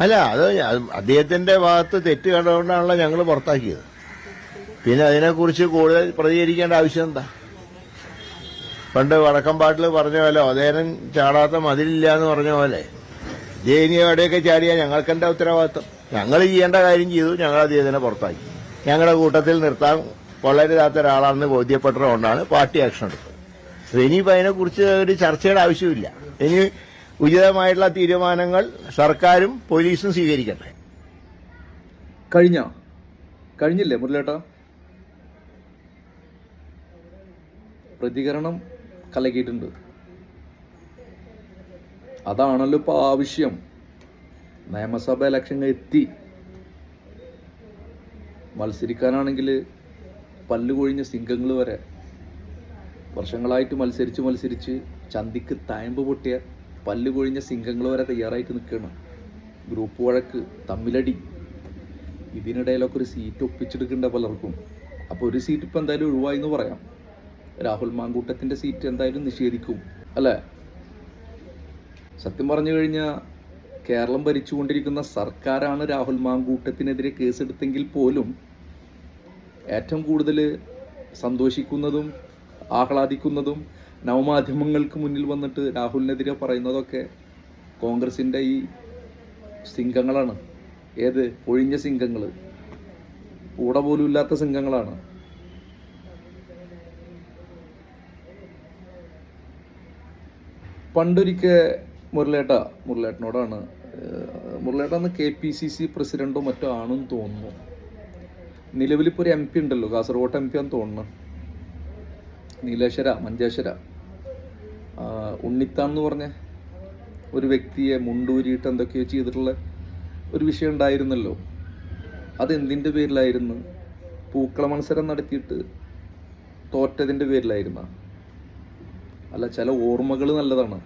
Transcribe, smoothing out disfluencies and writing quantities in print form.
അല്ല അത് അദ്ദേഹത്തിന്റെ ഭാഗത്ത് തെറ്റ് കണ്ടുകൊണ്ടാണല്ലോ ഞങ്ങൾ പുറത്താക്കിയത്. പിന്നെ അതിനെക്കുറിച്ച് കൂടുതൽ പ്രതികരിക്കേണ്ട ആവശ്യം എന്താ? പണ്ട് വടക്കമ്പാട്ടിൽ പറഞ്ഞ പോലെ ഒതേനൻ ചാടാത്ത മതിലില്ല എന്ന് പറഞ്ഞ പോലെ ഇനി എവിടെയൊക്കെ ചാടിയാൽ ഞങ്ങൾക്കെന്താ ഉത്തരവാദിത്തം? ഞങ്ങൾ ചെയ്യേണ്ട കാര്യം ചെയ്തു, ഞങ്ങൾ അദ്ദേഹത്തിനെ പുറത്താക്കി. ഞങ്ങളുടെ കൂട്ടത്തിൽ നിർത്താൻ കൊള്ളരുതാത്ത ഒരാളാണെന്ന് ബോധ്യപ്പെട്ടതുകൊണ്ടാണ് പാർട്ടി ആക്ഷൻ എടുത്തത്. ഇനിയിപ്പോൾ അതിനെക്കുറിച്ച് ഒരു ചർച്ചയുടെ ആവശ്യമില്ല. ഇനി ഉചിതമായിട്ടുള്ള തീരുമാനങ്ങൾ സർക്കാരും പോലീസും സ്വീകരിക്കട്ടെ. കഴിഞ്ഞില്ലേ മുരളിയേട്ടാ? പ്രതികരണം കലക്കിയിട്ടുണ്ട്. അതാണല്ലോ ഇപ്പോൾ ആവശ്യം. നിയമസഭ ഇലക്ഷൻ എത്തി. മത്സരിക്കാനാണെങ്കിൽ പല്ലുകൊഴിഞ്ഞ സിംഗങ്ങൾ വരെ വർഷങ്ങളായിട്ട് മത്സരിച്ച് ചന്തിക്ക് തയമ്പ് പൊട്ടിയ പല്ലുകൊഴിഞ്ഞ സിംഗങ്ങൾ വരെ തയ്യാറായിട്ട് നിൽക്കണം. ഗ്രൂപ്പ് വഴക്ക്, തമ്മിലടി, ഇതിനിടയിലൊക്കെ ഒരു സീറ്റ് ഒപ്പിച്ചെടുക്കേണ്ട പലർക്കും. അപ്പോൾ ഒരു സീറ്റ് ഇപ്പം എന്തായാലും ഒഴിവായി എന്ന് പറയാം. രാഹുൽ മാങ്കൂട്ടത്തിൻ്റെ സീറ്റ് എന്തായാലും നിഷേധിക്കും അല്ലേ? സത്യം പറഞ്ഞു കഴിഞ്ഞാൽ കേരളം ഭരിച്ചുകൊണ്ടിരിക്കുന്ന സർക്കാരാണ് രാഹുൽ മാങ്കൂട്ടത്തിനെതിരെ കേസെടുത്തെങ്കിൽ പോലും ഏറ്റവും കൂടുതൽ സന്തോഷിക്കുന്നതും ആഹ്ലാദിക്കുന്നതും നവമാധ്യമങ്ങൾക്ക് മുന്നിൽ വന്നിട്ട് രാഹുലിനെതിരെ പറയുന്നതൊക്കെ കോൺഗ്രസിൻ്റെ ഈ സിംഗങ്ങളാണ്. ഏത് പൊഴിഞ്ഞ സിംഗങ്ങൾ, കൂടെ പോലും ഇല്ലാത്ത സിംഗങ്ങളാണ്. പണ്ടൊരിക്കൽ മുരളിയേട്ടനോടാണ് മുരളിയേട്ടന്ന് KPCC പ്രസിഡന്റോ മറ്റോ ആണെന്ന് തോന്നുന്നു. നിലവിലിപ്പോൾ ഒരു MP ഉണ്ടല്ലോ, കാസർഗോഡ് MP ആണെന്ന് തോന്നുന്നു, മഞ്ചേശ്വര ഉണ്ണിത്താൻ എന്ന് പറഞ്ഞ ഒരു വ്യക്തിയെ മുണ്ടൂരിയിട്ട് എന്തൊക്കെയോ ചെയ്തിട്ടുള്ള ഒരു വിഷയം ഉണ്ടായിരുന്നല്ലോ. അതെന്തിൻ്റെ പേരിലായിരുന്നു? പൂക്കള മത്സരം നടത്തിയിട്ട് തോറ്റതിൻ്റെ പേരിലായിരുന്ന? അല്ല, ചില ഓർമ്മകൾ നല്ലതാണ്.